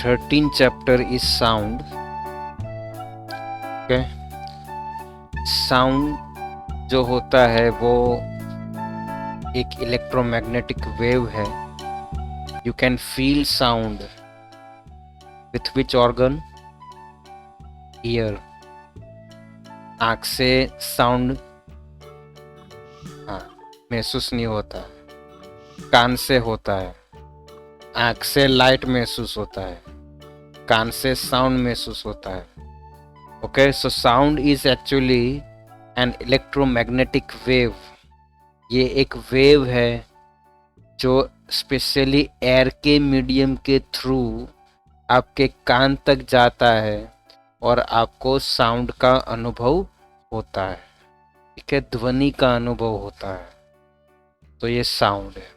13th chapter is sound. Okay. Sound जो होता है वो एक इलेक्ट्रोमैग्नेटिक वेव है. You can feel sound with which organ? Year. आँख से साउंड महसूस नहीं होता, कान से होता है. आँख से लाइट महसूस होता है, कान से साउंड महसूस होता है. Okay, so sound is actually an electromagnetic wave. ये एक वेव है जो स्पेशली एयर के मीडियम के थ्रू आपके कान तक जाता है और आपको साउंड का अनुभव होता है. ठीक है, ध्वनि का अनुभव होता है. तो ये साउंड है.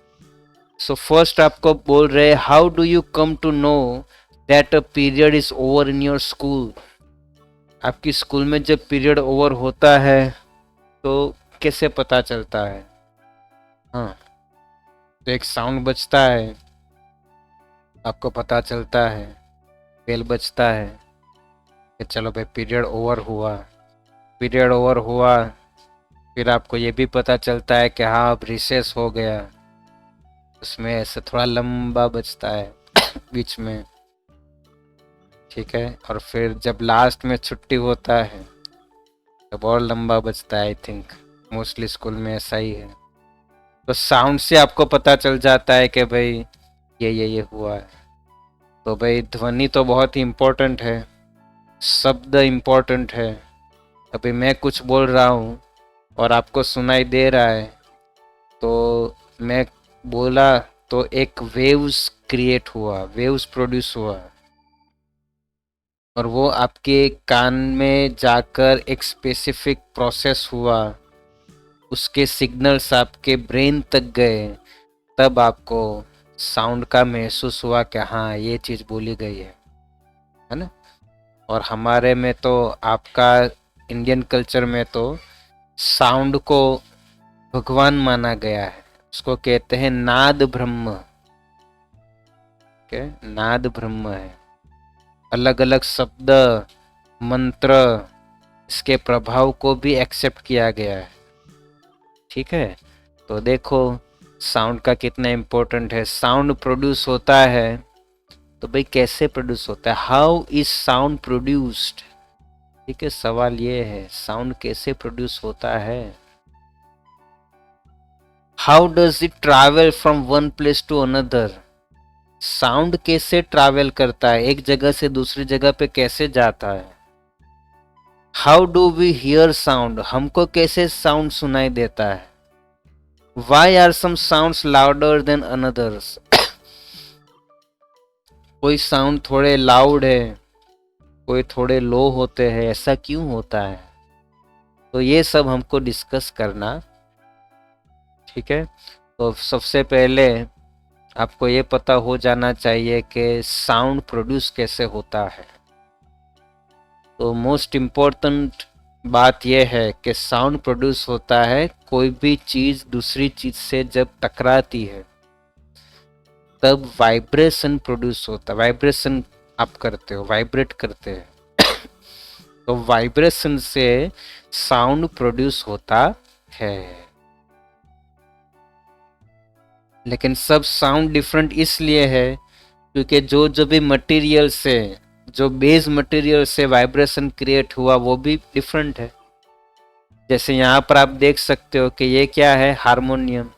सो फर्स्ट आपको बोल रहे, how do you come to know that a period is over in your school? आपकी स्कूल में जब पीरियड ओवर होता है तो कैसे पता चलता है? तो एक साउंड बजता है, आपको पता चलता है. बेल बजता है कि चलो भाई पीरियड ओवर हुआ. पीरियड ओवर हुआ, फिर आपको ये भी पता चलता है कि हाँ अब रिसेस हो गया. उसमें ऐसे थोड़ा लंबा बजता है बीच में. ठीक है, और फिर जब लास्ट में छुट्टी होता है तब और लंबा बजता है. आई थिंक मोस्टली स्कूल में ऐसा ही है. तो साउंड से आपको पता चल जाता है कि भाई ये हुआ है. तो भाई ध्वनि तो बहुत ही इम्पोर्टेंट है, शब्द इम्पोर्टेंट है. अभी मैं कुछ बोल रहा हूँ और आपको सुनाई दे रहा है, तो मैं बोला तो एक वेव्स क्रिएट हुआ, वेव्स प्रोड्यूस हुआ, और वो आपके कान में जाकर एक स्पेसिफिक प्रोसेस हुआ. उसके सिग्नल्स आपके ब्रेन तक गए, तब आपको साउंड का महसूस हुआ कि हाँ ये चीज़ बोली गई है ना. और हमारे में तो आपका इंडियन कल्चर में तो साउंड को भगवान माना गया है. उसको कहते हैं नाद ब्रह्म. नाद ब्रह्म है. अलग अलग शब्द, मंत्र, इसके प्रभाव को भी एक्सेप्ट किया गया है. ठीक है, तो देखो साउंड का कितना इम्पोर्टेंट है. साउंड प्रोड्यूस होता है, तो भाई कैसे प्रोड्यूस होता है? How is sound produced? ठीक है, सवाल ये है साउंड कैसे प्रोड्यूस होता है. How does it travel from one place to another? Sound कैसे ट्रैवल करता है, एक जगह से दूसरी जगह पे कैसे जाता है. How do we hear sound? हमको कैसे साउंड सुनाई देता है. Why are some sounds louder than others? कोई साउंड थोड़े लाउड है, कोई थोड़े लो होते हैं, ऐसा क्यों होता है? तो ये सब हमको डिस्कस करना. ठीक है, तो सबसे पहले आपको ये पता हो जाना चाहिए कि साउंड प्रोड्यूस कैसे होता है. तो मोस्ट इम्पोर्टेंट बात यह है कि साउंड प्रोड्यूस होता है कोई भी चीज़ दूसरी चीज़ से जब टकराती है तब वाइब्रेशन प्रोड्यूस होता है. वाइब्रेशन आप करते हो, वाइब्रेट करते हैं तो वाइब्रेशन से साउंड प्रोड्यूस होता है. लेकिन सब साउंड डिफरेंट इसलिए है क्योंकि जो भी मटेरियल से, जो बेस मटेरियल से वाइब्रेशन क्रिएट हुआ वो भी डिफरेंट है. जैसे यहाँ पर आप देख सकते हो कि ये क्या है, हारमोनियम.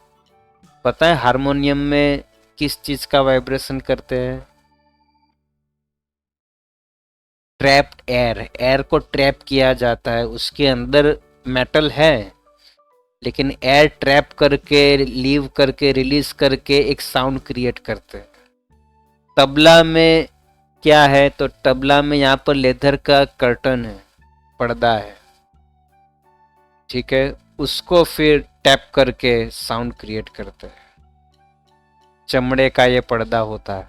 पता है हारमोनियम में किस चीज का वाइब्रेशन करते हैं? Trapped air. एयर को ट्रैप किया जाता है, उसके अंदर मेटल है लेकिन एयर ट्रैप करके, लीव करके, रिलीज करके एक साउंड क्रिएट करते हैं. तबला में क्या है, तो तबला में यहाँ पर लेदर का कर्टन है, पर्दा है. ठीक है, उसको फिर टैप करके साउंड क्रिएट करते हैं. चमड़े का ये पर्दा होता है.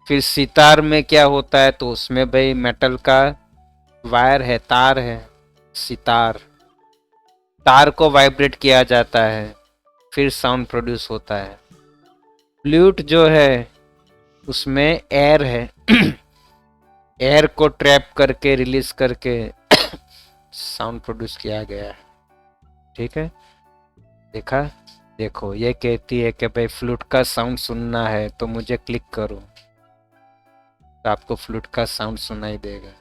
फिर सितार में क्या होता है, तो उसमें भाई मेटल का वायर है, तार है. सितार, तार को वाइब्रेट किया जाता है, फिर साउंड प्रोड्यूस होता है. फ्लूट जो है उसमें एयर है एयर को ट्रैप करके रिलीज करके साउंड प्रोड्यूस किया गया है। ठीक है, देखा, देखो ये कहती है कि भाई फ्लूट का साउंड सुनना है तो मुझे क्लिक करो, तो आपको फ्लूट का साउंड सुनाई देगा।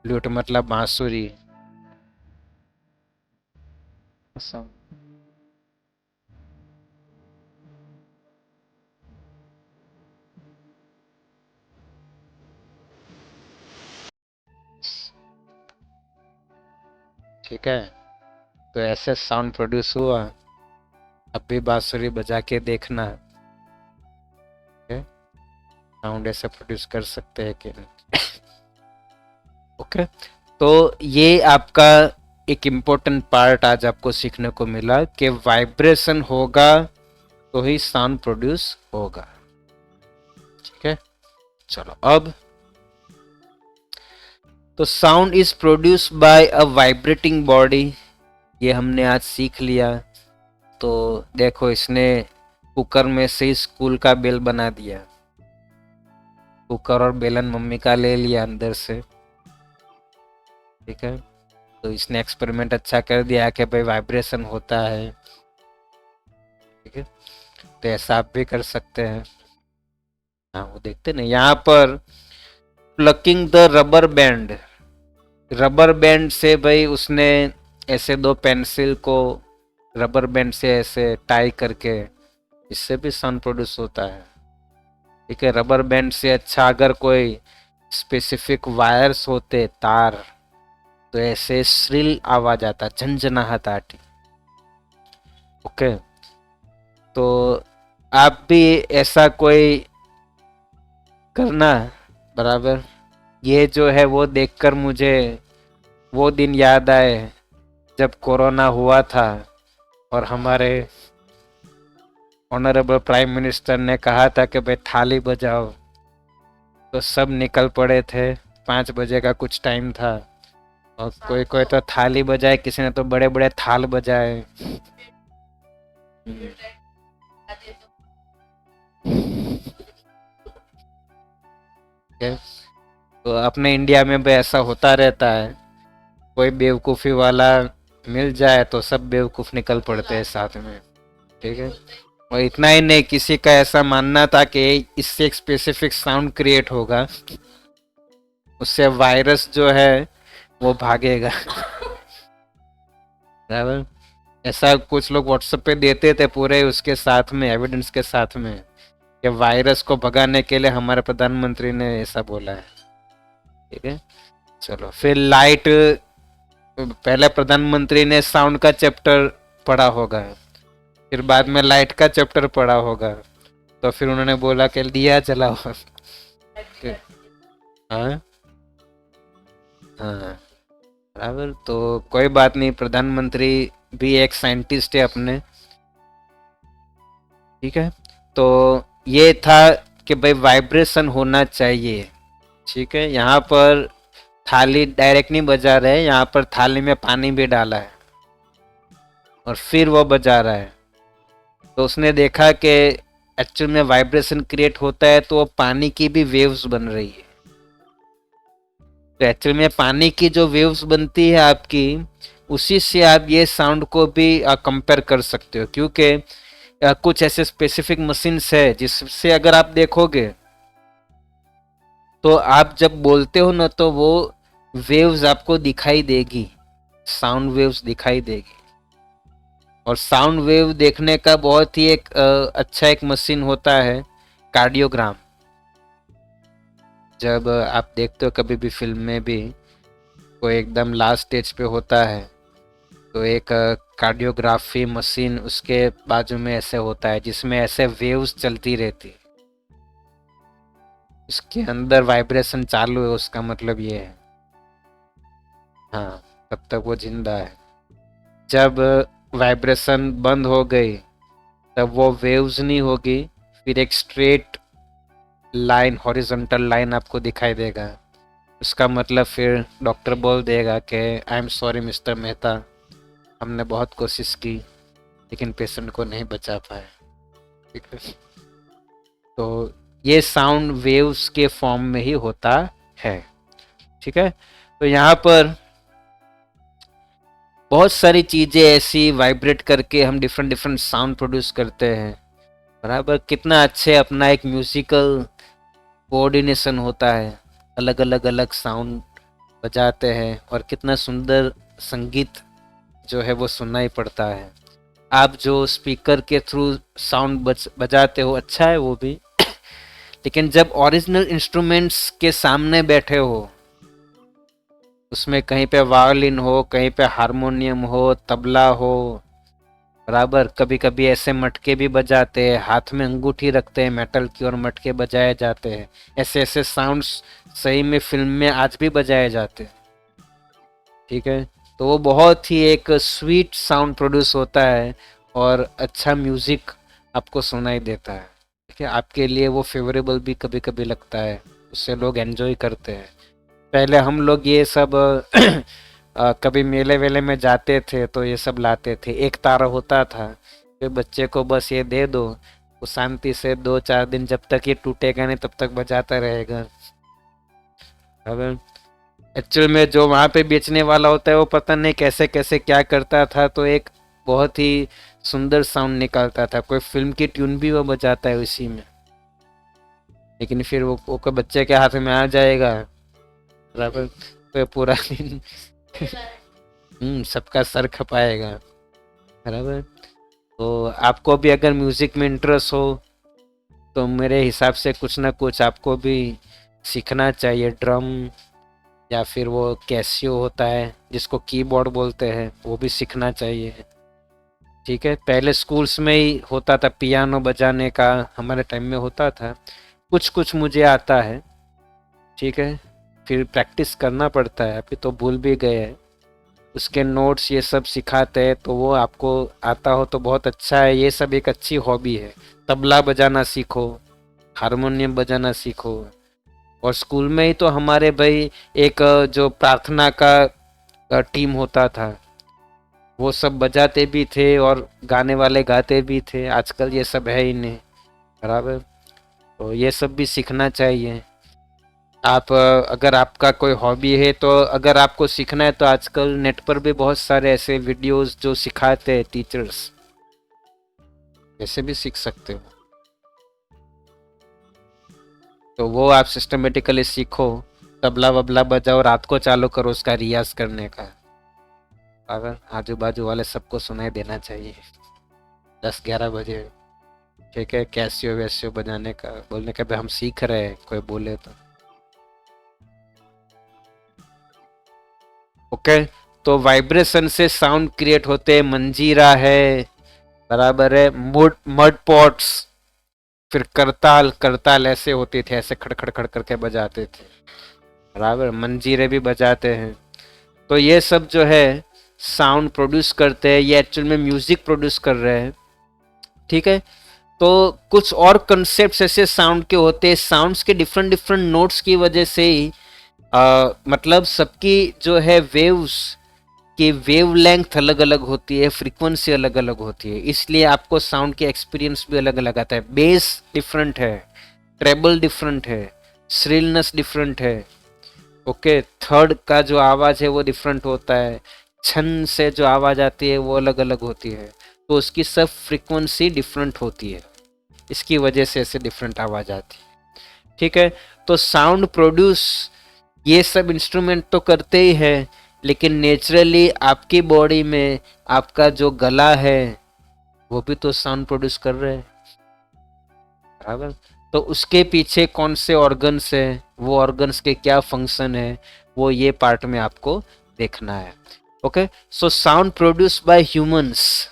फ्लूट मतलब बांसुरी साउंड। ठीक है, तो ऐसे साउंड प्रोड्यूस हुआ। अब भी बांसुरी बजा के देखना, साउंड ऐसे प्रोड्यूस कर सकते हैं कि नहीं। ओके, तो ये आपका एक इम्पोर्टेंट पार्ट आज आपको सीखने को मिला कि वाइब्रेशन होगा तो ही साउंड प्रोड्यूस होगा। ठीक है, चलो अब, तो sound is produce by a vibrating body, ये हमने आज सीख लिया। तो देखो इसने कुकर में से स्कूल का बेल बना दिया, कुकर और बेलन मम्मी का ले लिया अंदर से। ठीक है, तो इसने एक्सपेरिमेंट अच्छा कर दिया कि भाई वाइब्रेशन होता है। ठीक है, तो ऐसा आप भी कर सकते हैं। हाँ, वो देखते ना यहाँ पर plucking the rubber band, rubber band से भाई उसने ऐसे दो पेंसिल को रबर बैंड से ऐसे टाई करके, इससे भी साउंड प्रोड्यूस होता है। ठीक है, रबर बैंड से अच्छा अगर कोई स्पेसिफिक वायर्स होते तार, तो ऐसे श्रिल आवाज आता, झंझनाहट आती। ओके, तो आप भी ऐसा कोई करना बराबर। ये जो है वो देखकर मुझे वो दिन याद आए जब कोरोना हुआ था और हमारे ऑनरेबल प्राइम मिनिस्टर ने कहा था कि भाई थाली बजाओ, तो सब निकल पड़े थे। 5 बजे का कुछ टाइम था और कोई कोई तो थाली बजाए, किसी ने तो बड़े बड़े थाल बजाए। तो अपने इंडिया में भी ऐसा होता रहता है, कोई बेवकूफ़ी वाला मिल जाए तो सब बेवकूफ़ निकल पड़ते हैं साथ में। ठीक है, और इतना ही नहीं, किसी का ऐसा मानना था कि इससे एक स्पेसिफिक साउंड क्रिएट होगा, उससे वायरस जो है वो भागेगा। बराबर, ऐसा कुछ लोग व्हाट्सएप पे देते थे पूरे उसके साथ में, एविडेंस के साथ में, कि वायरस को भगाने के लिए हमारे प्रधानमंत्री ने ऐसा बोला है। ठीक है, चलो फिर लाइट, पहले प्रधानमंत्री ने साउंड का चैप्टर पढ़ा होगा, फिर बाद में लाइट का चैप्टर पढ़ा होगा, तो फिर उन्होंने बोला कि दिया जलाओ। हाँ हाँ, बराबर, तो कोई बात नहीं, प्रधानमंत्री भी एक साइंटिस्ट है अपने। ठीक है, तो ये था कि भाई वाइब्रेशन होना चाहिए। ठीक है, यहाँ पर थाली डायरेक्ट नहीं बजा रहे, यहाँ पर थाली में पानी भी डाला है और फिर वो बजा रहा है। तो उसने देखा कि एक्चुअल में वाइब्रेशन क्रिएट होता है तो वो पानी की भी वेव्स बन रही है। तो एक्चुअल में पानी की जो वेव्स बनती है आपकी, उसी से आप ये साउंड को भी कंपेयर कर सकते हो, क्योंकि कुछ ऐसे स्पेसिफिक मशीन्स है जिससे अगर आप देखोगे तो आप जब बोलते हो ना तो वो वेव्स आपको दिखाई देगी, साउंड वेव्स दिखाई देगी। और साउंड वेव देखने का बहुत ही एक अच्छा एक मशीन होता है कार्डियोग्राम। जब आप देखते हो कभी भी फिल्म में भी कोई एकदम लास्ट स्टेज पे होता है, तो एक कार्डियोग्राफी मशीन उसके बाजू में ऐसे होता है जिसमें ऐसे वेव्स चलती रहती, उसके अंदर वाइब्रेशन चालू है, उसका मतलब ये है। हाँ, तब तक वो जिंदा है। जब वाइब्रेशन बंद हो गई तब वो वेव्स नहीं होगी, फिर एक स्ट्रेट लाइन, हॉरिजॉन्टल लाइन आपको दिखाई देगा। उसका मतलब फिर डॉक्टर बोल देगा कि I am sorry mister Mehta, हमने बहुत कोशिश की लेकिन पेशेंट को नहीं बचा पाए। ठीक है, तो ये साउंड वेव्स के फॉर्म में ही होता है। ठीक है, तो यहाँ पर बहुत सारी चीजें ऐसी वाइब्रेट करके हम डिफरेंट डिफरेंट साउंड प्रोड्यूस करते हैं। बराबर, कितना अच्छे अपना एक म्यूजिकल कोऑर्डिनेशन होता है, अलग अलग अलग साउंड बजाते हैं और कितना सुंदर संगीत जो है वो सुनना ही पड़ता है। आप जो स्पीकर के थ्रू साउंड बजाते हो अच्छा है वो भी, लेकिन जब ओरिजिनल इंस्ट्रूमेंट्स के सामने बैठे हो, उसमें कहीं पे वायोलिन हो, कहीं पे हारमोनियम हो, तबला हो, बराबर, कभी कभी ऐसे मटके भी बजाते हैं, हाथ में अंगूठी रखते हैं मेटल की और मटके बजाए जाते हैं। ऐसे ऐसे साउंड्स सही में फिल्म में आज भी बजाए जाते हैं। ठीक है, तो वो बहुत ही एक स्वीट साउंड प्रोड्यूस होता है और अच्छा म्यूजिक आपको सुनाई देता है। ठीक है, आपके लिए वो फेवरेबल भी कभी कभी लगता है, उससे लोग एंजॉय करते हैं। पहले हम लोग ये सब कभी मेले वेले में जाते थे तो ये सब लाते थे, एक तारा होता था, फिर बच्चे को बस ये दे दो, वो शांति से 2-4 दिन जब तक ये टूटेगा नहीं तब तक बजाता रहेगा। अब एक्चुअल में जो वहाँ पे बेचने वाला होता है वो पता नहीं कैसे कैसे क्या करता था, तो एक बहुत ही सुंदर साउंड निकालता था, कोई फिल्म की ट्यून भी वो बजाता है उसी में, लेकिन फिर वो कोई बच्चे के हाथ में आ जाएगा, बराबर, तो पूरा दिन सबका सर खपाएगा। बराबर, तो आपको भी अगर म्यूजिक में इंटरेस्ट हो तो मेरे हिसाब से कुछ ना कुछ आपको भी सीखना चाहिए। ड्रम या फिर वो कैसियो होता है जिसको कीबोर्ड बोलते हैं, वो भी सीखना चाहिए। ठीक है, पहले स्कूल्स में ही होता था पियानो बजाने का, हमारे टाइम में होता था, कुछ कुछ मुझे आता है। ठीक है, फिर प्रैक्टिस करना पड़ता है, अभी तो भूल भी गए हैं। उसके नोट्स ये सब सिखाते हैं, तो वो आपको आता हो तो बहुत अच्छा है, ये सब एक अच्छी हॉबी है। तबला बजाना सीखो, हारमोनियम बजाना सीखो। और स्कूल में ही तो हमारे भाई एक जो प्रार्थना का टीम होता था, वो सब बजाते भी थे और गाने वाले गाते भी थे। आजकल ये सब है ही नहीं, बराबर, तो ये सब भी सीखना चाहिए। आप अगर आपका कोई हॉबी है तो अगर आपको सीखना है तो आजकल नेट पर भी बहुत सारे ऐसे वीडियोस जो सिखाते हैं टीचर्स, ऐसे भी सीख सकते हो। तो वो आप सिस्टमेटिकली सीखो, तबला वबला बजाओ, रात को चालू करो उसका रियाज करने का, अगर आजू बाजू वाले सबको सुनाई देना चाहिए 10-11 बजे। ठीक है, कैसियो वैसियो बजाने का बोलने का भी हम सीख रहे हैं, कोई बोले तो ओके। तो वाइब्रेशन से साउंड क्रिएट होते हैं, मंजीरा है, बराबर है, मड पॉट्स, फिर करताल, करताल ऐसे होते थे, ऐसे खड़ खड़ खड़ करके बजाते थे, बराबर, मंजीरे भी बजाते हैं। तो ये सब जो है साउंड प्रोड्यूस करते हैं, ये एक्चुअल में म्यूजिक प्रोड्यूस कर रहे हैं। ठीक है, तो कुछ और कंसेप्ट ऐसे साउंड के होते हैं, साउंड्स के डिफरेंट डिफरेंट नोट्स की वजह से ही मतलब सबकी जो है वेव्स की वेव लेंथ अलग अलग होती है, फ्रीक्वेंसी अलग अलग होती है, इसलिए आपको साउंड के एक्सपीरियंस भी अलग अलग आता है। बेस डिफरेंट है, ट्रेबल डिफरेंट है, श्रिलनेस डिफरेंट है, ओके, थर्ड का जो आवाज है वो डिफरेंट होता है, छन से जो आवाज आती है वो अलग अलग होती है, तो उसकी सब फ्रीक्वेंसी डिफरेंट होती है, इसकी वजह से ऐसे डिफरेंट आवाज आती है। ठीक है, तो साउंड प्रोड्यूस ये सब इंस्ट्रूमेंट तो करते ही है, लेकिन नेचुरली आपकी बॉडी में आपका जो गला है वो भी तो साउंड प्रोड्यूस कर रहे हैं, बराबर, तो उसके पीछे कौन से ऑर्गन्स है, वो ऑर्गन्स के क्या फंक्शन है, वो ये पार्ट में आपको देखना है। Okay, so sound produce by humans.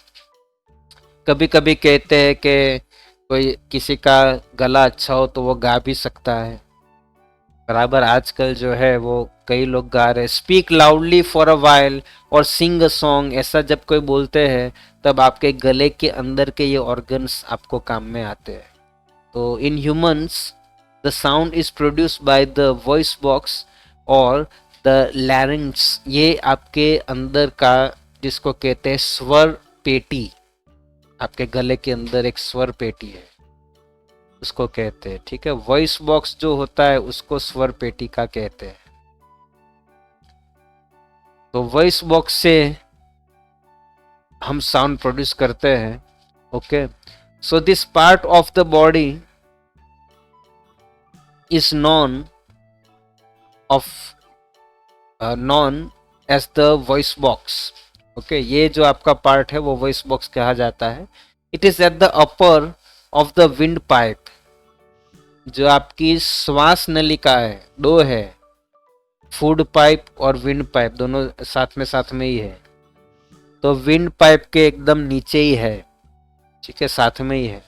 कभी कभी कहते हैं कि कोई किसी का गला अच्छा हो तो वो गा भी सकता है, बराबर, आजकल जो है वो कई लोग गा रहे, speak loudly for a while और सिंग अ सॉन्ग, ऐसा जब कोई बोलते हैं तब आपके गले के अंदर के ये ऑर्गन्स आपको काम में आते हैं। तो in humans the sound is produced by the voice box और द लैरिंग्स, ये आपके अंदर का जिसको कहते हैं स्वर पेटी, आपके गले के अंदर एक स्वर पेटी है, उसको कहते हैं, ठीक है। वॉइस बॉक्स जो होता है उसको स्वर पेटिका कहते हैं। तो वॉइस बॉक्स से हम साउंड प्रोड्यूस करते हैं, okay. So this part of the body is of known as the voice box, okay. ये जो आपका पार्ट है वो वॉइस बॉक्स कहा जाता है। It is at the upper of the wind pipe. जो आपकी श्वास नलिका है, दो है, फूड पाइप और विंड पाइप, दोनों साथ में ही है। तो विंड पाइप के एकदम नीचे ही है, ठीक है, साथ में ही है।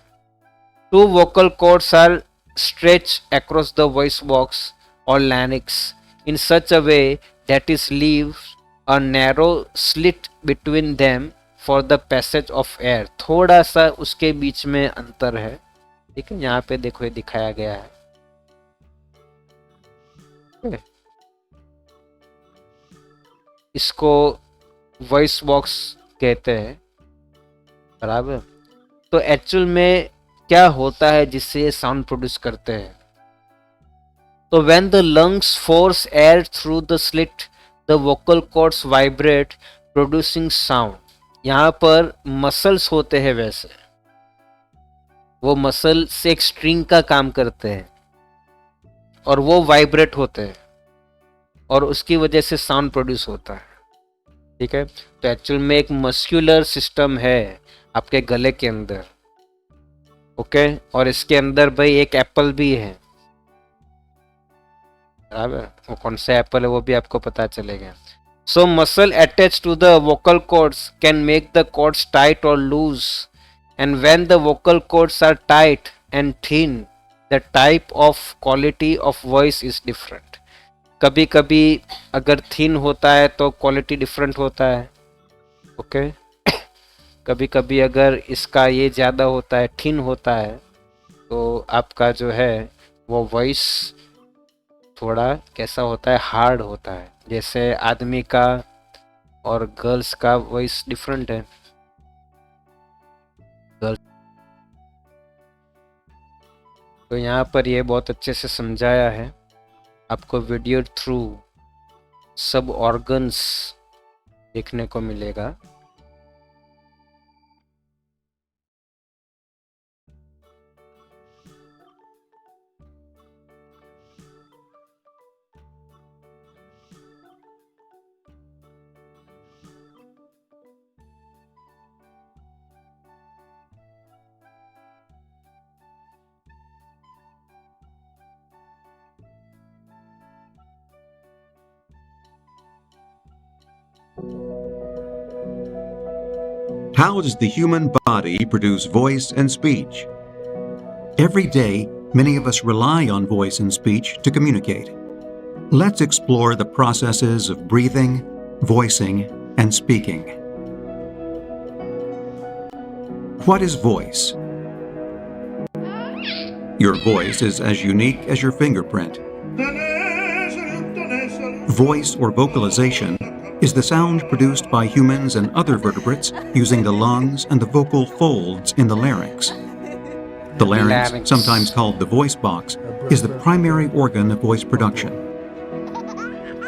Two vocal cords are stretch across the voice box और larynx in such a way that is leave a narrow slit between them for the passage of air। थोड़ा सा उसके बीच में अंतर है, ठीक है। यहाँ पे देखो ये दिखाया गया है, इसको वॉइस बॉक्स कहते हैं, बराबर। तो एक्चुअल में क्या होता है जिससे ये साउंड प्रोड्यूस करते हैं? तो when the lungs force air through the slit, the vocal cords vibrate, producing sound। यहाँ पर मसल्स होते हैं, वैसे वो मसल से एक स्ट्रिंग का काम करते हैं और वो वाइब्रेट होते हैं और उसकी वजह से साउंड प्रोड्यूस होता है, ठीक है। तो एक्चुअल में एक मस्कुलर सिस्टम है आपके गले के अंदर, ओके। और इसके अंदर भाई एक एप्पल भी है, वो कौन सा एप्पल है वो भी आपको पता चलेगा। So muscle attach to the vocal cords can make the cords tight और loose, and when the vocal cords are tight and thin, the type of quality of voice is different. कभी कभी अगर थिन होता है तो quality different होता है, okay. कभी कभी अगर इसका ये ज़्यादा होता है, थिन होता है, तो आपका जो है वो वॉइस थोड़ा कैसा होता है, हार्ड होता है। जैसे आदमी का और गर्ल्स का वॉइस डिफरेंट है। गर्ल्स, तो यहाँ पर ये बहुत अच्छे से समझाया है आपको, वीडियो थ्रू सब ऑर्गन्स देखने को मिलेगा। How does the human body produce voice and speech? Every day, many of us rely on voice and speech to communicate. Let's explore the processes of breathing, voicing, and speaking. What is voice? Your voice is as unique as your fingerprint. Voice or vocalization is the sound produced by humans and other vertebrates using the lungs and the vocal folds in the larynx. The larynx, sometimes called the voice box, is the primary organ of voice production.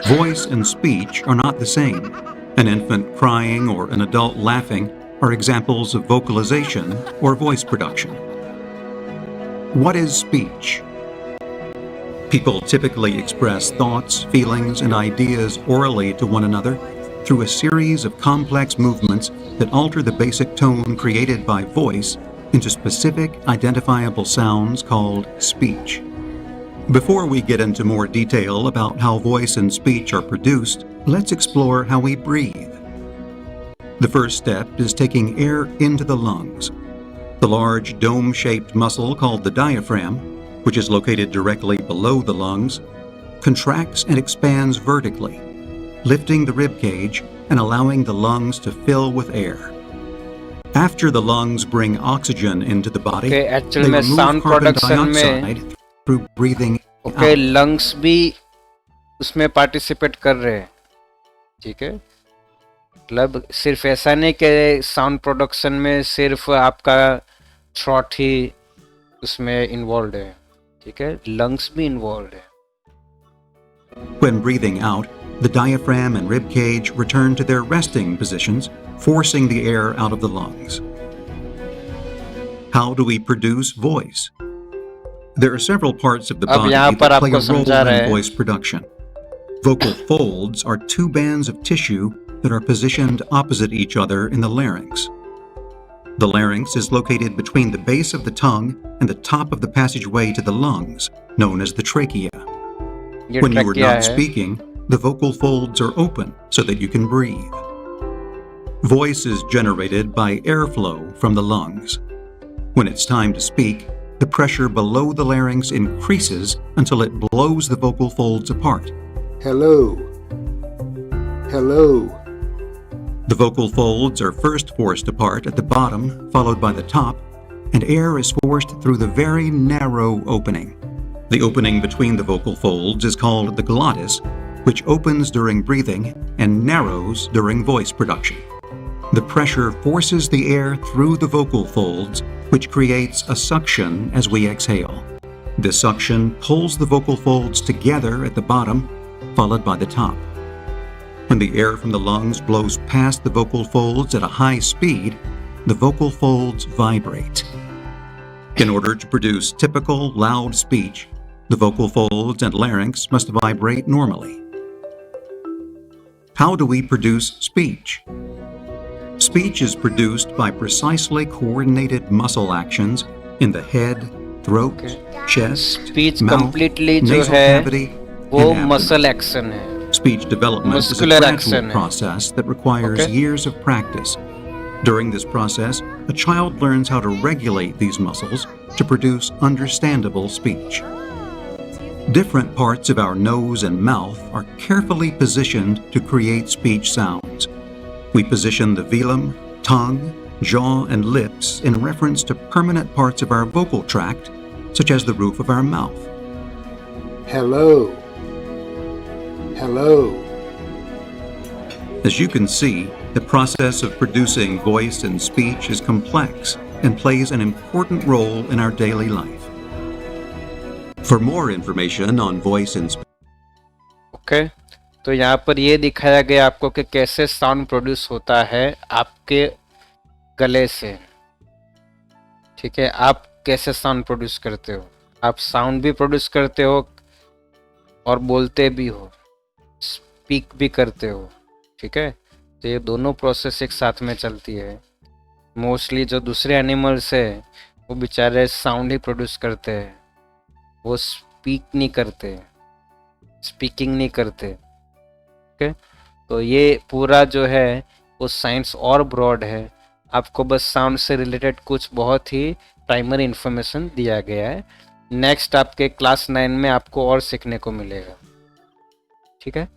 Voice and speech are not the same. An infant crying or an adult laughing are examples of vocalization or voice production. What is speech? People typically express thoughts, feelings, and ideas orally to one another through a series of complex movements that alter the basic tone created by voice into specific identifiable sounds called speech. Before we get into more detail about how voice and speech are produced, let's explore how we breathe. The first step is taking air into the lungs. The large dome-shaped muscle called the diaphragm, which is located directly below the lungs, contracts and expands vertically, lifting the rib cage and allowing the lungs to fill with air. After the lungs bring oxygen into the body, they remove carbon dioxide through breathing out. lungs भी उसमें participate कर रहे हैं, ठीक है। मतलब सिर्फ ऐसा नहीं कि साउंड प्रोडक्शन में सिर्फ आपका थ्रॉट ही उसमें इन्वॉल्व है, ठीक है, लंग्स भी इन्वॉल्व है। When breathing out, the diaphragm and rib cage return to their resting positions, forcing the air out of the lungs. How do we produce voice? There are several parts of the अब body यहाँ that पर play आपको a समझा role रहे in हैं। voice production. Vocal folds are two bands of tissue that are positioned opposite each other in the larynx. The larynx is located between the base of the tongue and the top of the passageway to the lungs, known as the trachea. ये When you are trachea not है। speaking, the vocal folds are open so that you can breathe. Voice is generated by airflow from the lungs. When it's time to speak, the pressure below the larynx increases until it blows the vocal folds apart. Hello. Hello. The vocal folds are first forced apart at the bottom, followed by the top, and air is forced through the very narrow opening. The opening between the vocal folds is called the glottis, which opens during breathing and narrows during voice production. The pressure forces the air through the vocal folds, which creates a suction as we exhale. This suction pulls the vocal folds together at the bottom, followed by the top. When the air from the lungs blows past the vocal folds at a high speed, the vocal folds vibrate. In order to produce typical loud speech, the vocal folds and larynx must vibrate normally. How do we produce speech? Speech is produced by precisely coordinated muscle actions in the head, throat, chest, speech mouth, completely जो nasal है cavity, वो and abdomen. Muscle action है। Speech development is a Muscular gradual action है। process that requires Okay. years of practice. During this process, a child learns how to regulate these muscles to produce understandable speech. Different parts of our nose and mouth are carefully positioned to create speech sounds. We position the velum, tongue, jaw, and lips in reference to permanent parts of our vocal tract, such as the roof of our mouth. Hello. Hello. As you can see, the process of producing voice and speech is complex and plays an important role in our daily life. For more information on voice and speech, okay, तो यहाँ पर ये दिखाया गया आपको कि कैसे sound produce होता है आपके गले से, ठीक है। आप कैसे साउंड प्रोड्यूस करते हो, आप साउंड भी प्रोड्यूस करते हो और बोलते भी हो, स्पीक भी करते हो, ठीक है। तो ये दोनों प्रोसेस एक साथ में चलती है। मोस्टली जो दूसरे एनिमल्स है वो बेचारे साउंड ही प्रोड्यूस करते हैं, वो स्पीक नहीं करते, स्पीकिंग नहीं करते, ओके। तो ये पूरा जो है वो साइंस और ब्रॉड है, आपको बस साउंड से रिलेटेड कुछ बहुत ही प्राइमरी इंफॉर्मेशन दिया गया है। नेक्स्ट आपके क्लास 9 में आपको और सीखने को मिलेगा, ठीक है।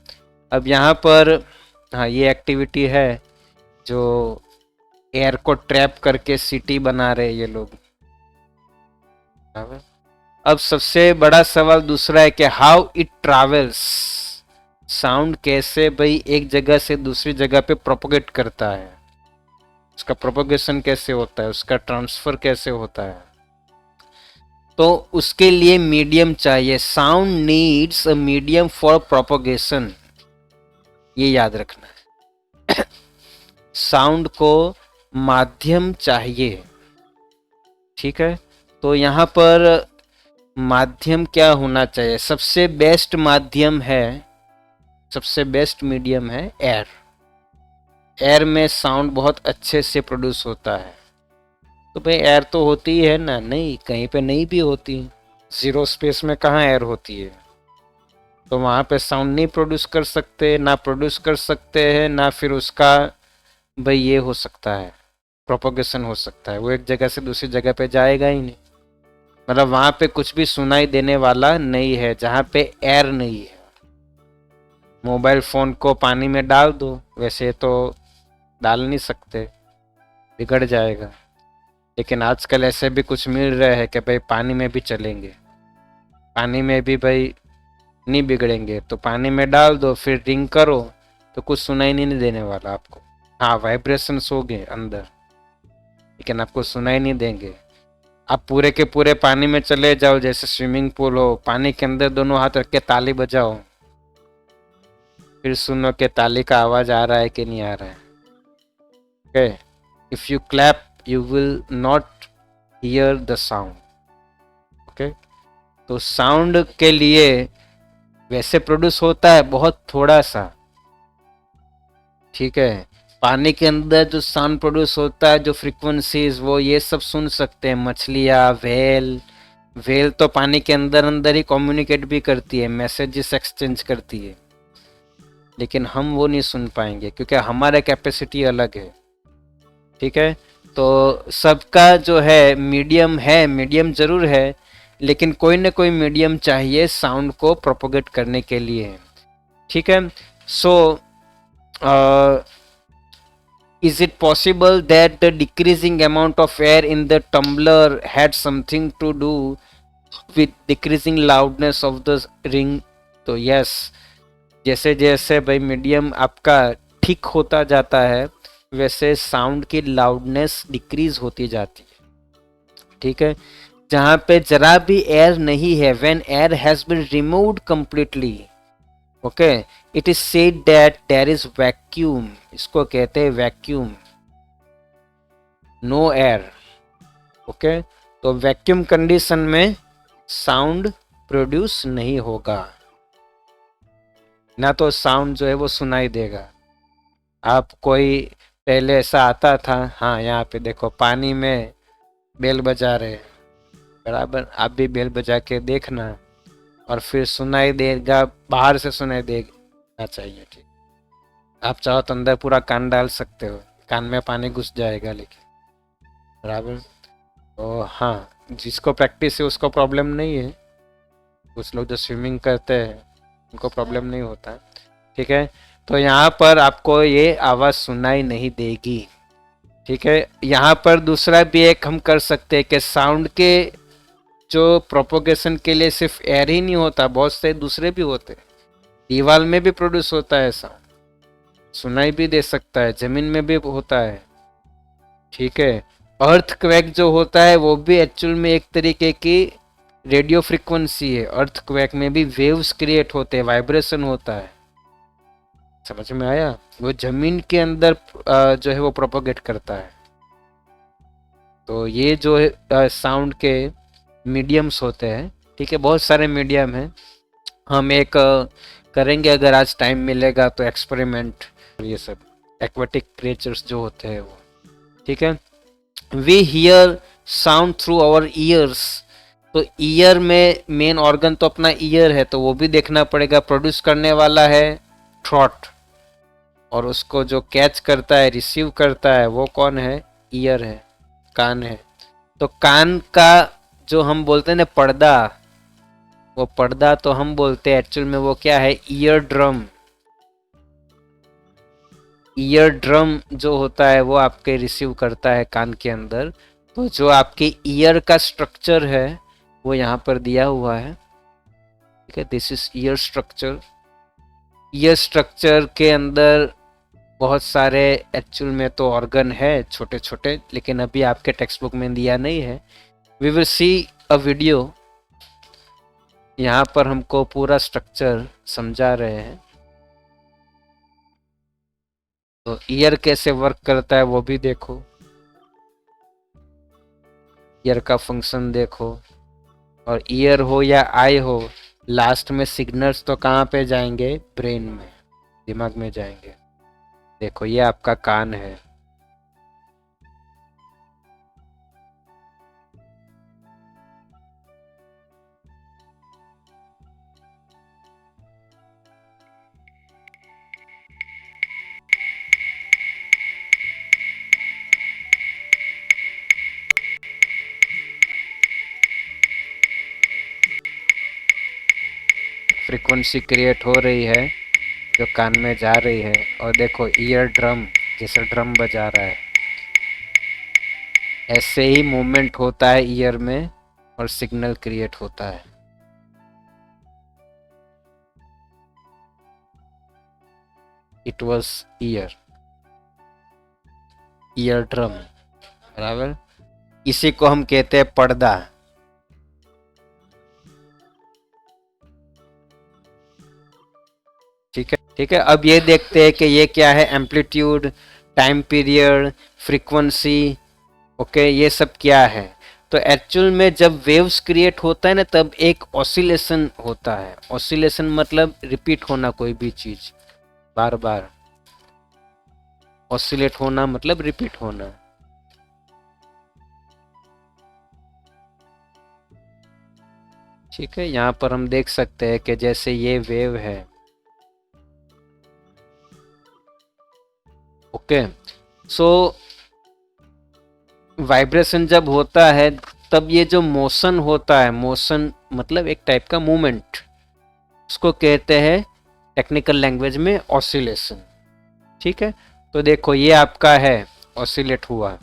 अब यहाँ पर हाँ, ये एक्टिविटी है जो एयर को ट्रैप करके सिटी बना रहे ये लोग। अब सबसे बड़ा सवाल दूसरा है कि हाउ इट ट्रैवल्स, साउंड कैसे भाई एक जगह से दूसरी जगह पे प्रोपोगेट करता है, उसका प्रोपोगेशन कैसे होता है, उसका ट्रांसफर कैसे होता है। तो उसके लिए मीडियम चाहिए, sound needs a medium for propagation, ये याद रखना है। साउंड को माध्यम चाहिए, ठीक है। तो यहाँ पर माध्यम क्या होना चाहिए, सबसे बेस्ट माध्यम है, सबसे बेस्ट मीडियम है एयर। एयर में साउंड बहुत अच्छे से प्रोड्यूस होता है। तो भाई एयर तो होती है ना, नहीं कहीं पे नहीं भी होती, जीरो स्पेस में कहाँ एयर होती है, तो वहाँ पे साउंड नहीं प्रोड्यूस कर सकते, ना प्रोड्यूस कर सकते हैं, ना फिर उसका भाई ये हो सकता है प्रोपोगेशन हो सकता है, वो एक जगह से दूसरी जगह पे जाएगा ही नहीं। मतलब वहाँ पे कुछ भी सुनाई देने वाला नहीं है जहाँ पे एयर नहीं है। मोबाइल फ़ोन को पानी में डाल दो, वैसे तो डाल नहीं सकते, बिगड़ जाएगा, लेकिन आजकल ऐसे भी कुछ मिल रहे हैं कि भाई पानी में भी चलेंगे, पानी में भी भाई नहीं बिगड़ेंगे, तो पानी में डाल दो फिर रिंग करो तो कुछ सुनाई नहीं देने वाला आपको। हाँ, वाइब्रेशंस होंगे अंदर लेकिन आपको सुनाई नहीं देंगे। आप पूरे के पूरे पानी में चले जाओ, जैसे स्विमिंग पूल हो, पानी के अंदर दोनों हाथ रख के ताली बजाओ, फिर सुनो कि ताली का आवाज आ रहा है कि नहीं आ रहा है। Okay, if you clap you will not here the sound. Okay, तो साउंड के लिए वैसे प्रोड्यूस होता है बहुत थोड़ा सा, ठीक है। पानी के अंदर जो साउंड प्रोड्यूस होता है, जो फ्रीक्वेंसीज, वो ये सब सुन सकते हैं मछलियाँ, व्हेल। व्हेल तो पानी के अंदर अंदर ही कम्युनिकेट भी करती है, मैसेजेस एक्सचेंज करती है, लेकिन हम वो नहीं सुन पाएंगे क्योंकि हमारा कैपेसिटी अलग है, ठीक है। तो सबका जो है मीडियम जरूर है, लेकिन कोई ना कोई मीडियम चाहिए साउंड को प्रोपोगेट करने के लिए, ठीक है। सो is it possible that the decreasing amount of air in the tumbler had something to do with decreasing loudness of the ring? तो yes, जैसे जैसे भाई मीडियम आपका ठीक होता जाता है, वैसे साउंड की लाउडनेस डिक्रीज होती जाती है, ठीक है। जहाँ पे जरा भी एयर नहीं है, when air has been removed completely, okay, it is said that there is vacuum, इसको कहते हैं वैक्यूम, नो एयर। ओके, तो वैक्यूम कंडीशन में साउंड प्रोड्यूस नहीं होगा, ना तो साउंड जो है वो सुनाई देगा। आप कोई पहले ऐसा आता था, हाँ यहाँ पे देखो पानी में बेल बजा रहे, बराबर, आप भी बेल बजा के देखना और फिर सुनाई देगा, बाहर से सुनाई देगा चाहिए, ठीक। आप चाहो तो अंदर पूरा कान डाल सकते हो, कान में पानी घुस जाएगा, लेकिन बराबर। तो हाँ, जिसको प्रैक्टिस है उसको प्रॉब्लम नहीं है, कुछ लोग जो स्विमिंग करते हैं उनको प्रॉब्लम नहीं होता, ठीक है। तो यहाँ पर आपको ये आवाज़ सुनाई नहीं देगी, ठीक है। यहाँ पर दूसरा भी एक हम कर सकते हैं कि साउंड के जो प्रोपोगेशन के लिए सिर्फ एयर ही नहीं होता, बहुत से दूसरे भी होते हैं। दीवार में भी प्रोड्यूस होता है साउंड, सुनाई भी दे सकता है, जमीन में भी होता है, ठीक है। अर्थक्वेक जो होता है वो भी एक्चुअल में एक तरीके की रेडियो फ्रीक्वेंसी है। अर्थक्वेक में भी वेव्स क्रिएट होते हैं, वाइब्रेशन होता है, समझ में आया। वो जमीन के अंदर जो है वो प्रोपोगेट करता है। तो ये जो है साउंड के मीडियम्स होते हैं, ठीक है, बहुत सारे मीडियम हैं। हम एक करेंगे अगर आज टाइम मिलेगा तो एक्सपेरिमेंट, ये सब एक्वेटिक क्रिएचर्स जो होते हैं वो, ठीक है। We hear sound through our ears, तो ईयर में मेन ऑर्गन तो अपना ईयर है, तो वो भी देखना पड़ेगा। प्रोड्यूस करने वाला है थ्रॉट, और उसको जो कैच करता है, रिसीव करता है, वो कौन है? ईयर है, कान है। तो कान का जो हम बोलते हैं ना पर्दा, वो पर्दा तो हम बोलते हैं, एक्चुअल में वो क्या है? Ear drum. ईयर ड्रम जो होता है वो आपके रिसीव करता है कान के अंदर। तो जो आपके ईयर का स्ट्रक्चर है वो यहाँ पर दिया हुआ है, ठीक है। This is year structure. Year structure के अंदर बहुत सारे एक्चुअल में तो ऑर्गन है छोटे छोटे, लेकिन अभी आपके टेक्स्ट बुक में दिया नहीं है। We will see a video, यहाँ पर हमको पूरा स्ट्रक्चर समझा रहे हैं। तो ईयर कैसे वर्क करता है वो भी देखो, ईयर का फंक्शन देखो। और ईयर हो या आई हो, लास्ट में सिग्नल्स तो कहाँ पे जाएंगे? ब्रेन में, दिमाग में जाएंगे। देखो ये आपका कान है, फ्रीक्वेंसी क्रिएट हो रही है जो कान में जा रही है। और देखो ईयर ड्रम, जैसे ड्रम बजा रहा है, ऐसे ही मूवमेंट होता है ईयर में और सिग्नल क्रिएट होता है। It was year, ear drum, बराबर। इसी को हम कहते हैं पर्दा। ठीक है, ठीक है। अब ये देखते हैं कि ये क्या है, amplitude, time period, frequency. Okay, ये सब क्या है। तो एक्चुअल में जब वेव्स क्रिएट होता है ना, तब एक ऑसिलेशन होता है। ऑसिलेशन मतलब रिपीट होना, कोई भी चीज बार बार। ऑसिलेट होना मतलब रिपीट होना। ठीक है, यहाँ पर हम देख सकते हैं कि जैसे ये वेव है। ओके, सो वाइब्रेशन जब होता है तब ये जो मोशन होता है, मोशन मतलब एक टाइप का मूवमेंट, उसको कहते हैं टेक्निकल लैंग्वेज में ऑसिलेशन। ठीक है, तो देखो ये आपका है, ऑसिलेट हुआ।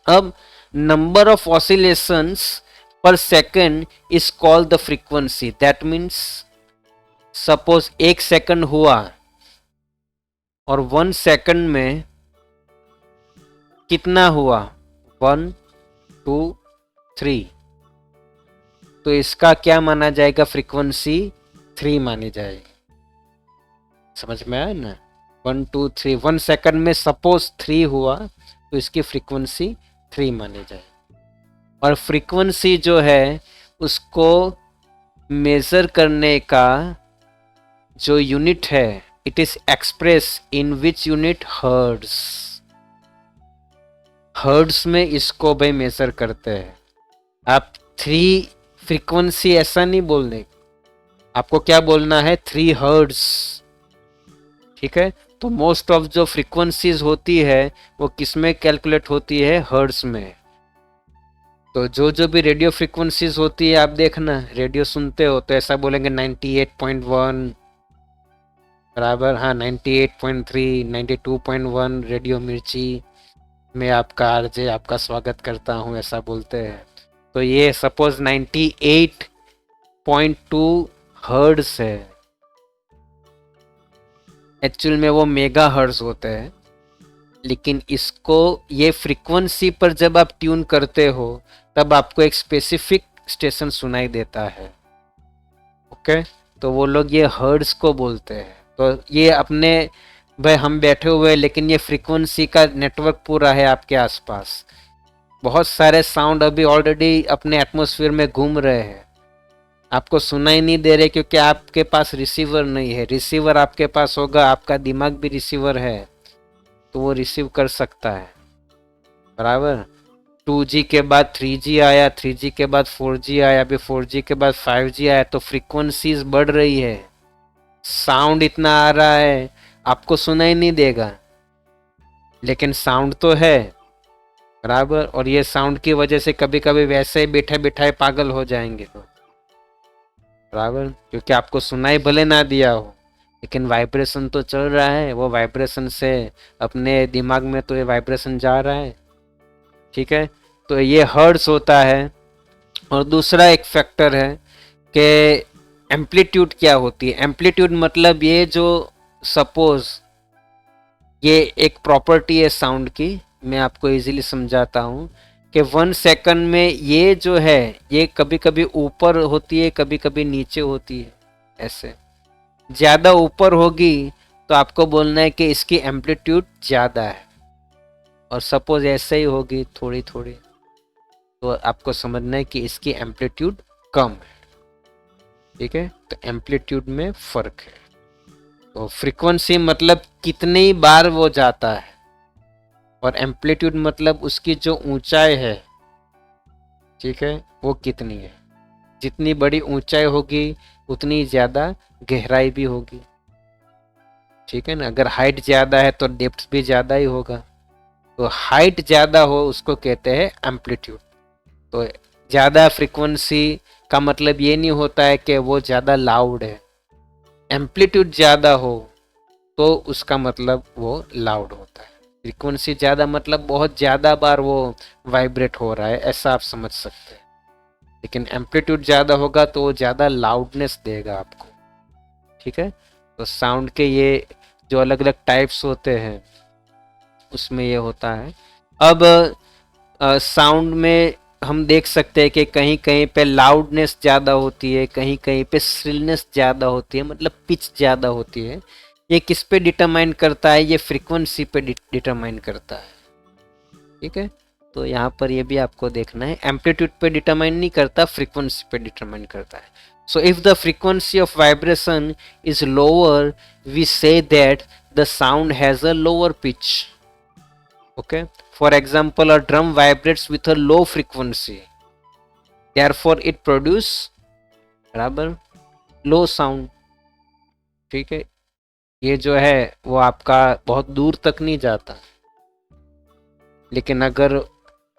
अब नंबर ऑफ ऑसिलेशंस पर second is called the frequency. That means suppose 1 second हुआ और 1 सेकंड में कितना हुआ, 1 2 3, तो इसका क्या माना जाएगा, फ्रीक्वेंसी 3 मानी जाएगी। समझ में आया ना, 1 2 3, 1 सेकंड में सपोज 3 हुआ तो इसकी फ्रीक्वेंसी 3 मानी जाएगी। और फ्रीक्वेंसी जो है उसको मेजर करने का जो यूनिट है, it is express in which unit, hertz. Hertz में इसको भाई मेजर करते हैं। आप 3 फ्रीक्वेंसी ऐसा नहीं बोलने, आपको क्या बोलना है, 3 हर्ट्ज। ठीक है, तो मोस्ट ऑफ जो फ्रीक्वेंसीज होती है वो किस में कैलकुलेट होती है, हर्ट्ज में। तो जो भी रेडियो फ्रीक्वेंसीज होती है, आप देखना रेडियो सुनते हो तो ऐसा बोलेंगे 98.1 बराबर, हाँ 98.3, 92.1 रेडियो मिर्ची में आपका आरजे आपका स्वागत करता हूँ, ऐसा बोलते हैं। तो ये सपोज 98.2 हर्ट्ज है, एक्चुअल में वो मेगा हर्ट्ज होते हैं। लेकिन इसको ये फ्रीक्वेंसी पर जब आप ट्यून करते हो तब आपको एक स्पेसिफिक स्टेशन सुनाई देता है। ओके, तो वो लोग ये हर्ट्ज को बोलते हैं। तो ये अपने भाई हम बैठे हुए, लेकिन ये फ्रीक्वेंसी का नेटवर्क पूरा है आपके आसपास। बहुत सारे साउंड अभी ऑलरेडी अपने एटमॉस्फेयर में घूम रहे हैं, आपको सुनाई नहीं दे रहे क्योंकि आपके पास रिसीवर नहीं है। रिसीवर आपके पास होगा, आपका दिमाग भी रिसीवर है, तो वो रिसीव कर सकता है बराबर। 2G के बाद 3G आया, 3G के बाद 4G आया, अभी 4G के बाद 5G आया, तो फ्रीक्वेंसीज बढ़ रही है, साउंड इतना आ रहा है, आपको सुनाई नहीं देगा लेकिन साउंड तो है बराबर। और ये साउंड की वजह से कभी कभी वैसे बैठे बिठाए पागल हो जाएंगे तो बराबर, क्योंकि आपको सुनाई भले ना दिया हो लेकिन वाइब्रेशन तो चल रहा है, वो वाइब्रेशन से अपने दिमाग में तो ये वाइब्रेशन जा रहा है। ठीक है, तो ये हर्ट्ज होता है। और दूसरा एक फैक्टर है कि एम्पलीट्यूड क्या होती है। एम्पलीट्यूड मतलब ये जो सपोज ये एक प्रॉपर्टी है साउंड की, मैं आपको इजीली समझाता हूँ कि 1 सेकंड में ये जो है ये कभी कभी ऊपर होती है, कभी कभी नीचे होती है। ऐसे ज़्यादा ऊपर होगी तो आपको बोलना है कि इसकी एम्पलीट्यूड ज़्यादा है, और सपोज ऐसे ही होगी थोड़ी थोड़ी तो आपको समझना है कि इसकी एम्पलीट्यूड कम है। ठीक है, तो एम्पलीट्यूड में फ़र्क है। तो फ्रीक्वेंसी मतलब कितनी बार वो जाता है, और एम्पलीट्यूड मतलब उसकी जो ऊंचाई है, ठीक है, वो कितनी है। जितनी बड़ी ऊंचाई होगी उतनी ज़्यादा गहराई भी होगी। ठीक है ना, अगर हाइट ज़्यादा है तो डेप्थ भी ज़्यादा ही होगा। तो हाइट ज़्यादा हो उसको कहते हैं एम्पलीट्यूड। तो ज़्यादा फ्रीक्वेंसी का मतलब ये नहीं होता है कि वो ज़्यादा लाउड है। एम्पलीट्यूड ज़्यादा हो तो उसका मतलब वो लाउड होता है। फ्रीक्वेंसी ज़्यादा मतलब बहुत ज़्यादा बार वो वाइब्रेट हो रहा है, ऐसा आप समझ सकते हैं। लेकिन एम्पलीट्यूड ज़्यादा होगा तो वो ज़्यादा लाउडनेस देगा आपको। ठीक है, तो साउंड के ये जो अलग अलग टाइप्स होते हैं उसमें ये होता है। अब साउंड में हम देख सकते हैं कि कहीं कहीं पे लाउडनेस ज़्यादा होती है, कहीं कहीं पे श्रिलनेस ज़्यादा होती है, मतलब पिच ज़्यादा होती है। ये किस पे डिटरमाइन करता है? ये फ्रीक्वेंसी पे डिटरमाइन करता है, ठीक है। तो यहाँ पर ये भी आपको देखना है, एम्पलीट्यूड पे डिटरमाइन नहीं करता, फ्रीक्वेंसी पे डिटरमाइन करता है। So if the frequency of vibration is lower, we say that the sound has a lower pitch. Okay, for example, a drum vibrates with a low frequency, therefore it produce बराबर low sound, ठीक है। ये जो है वो आपका बहुत दूर तक नहीं जाता, लेकिन अगर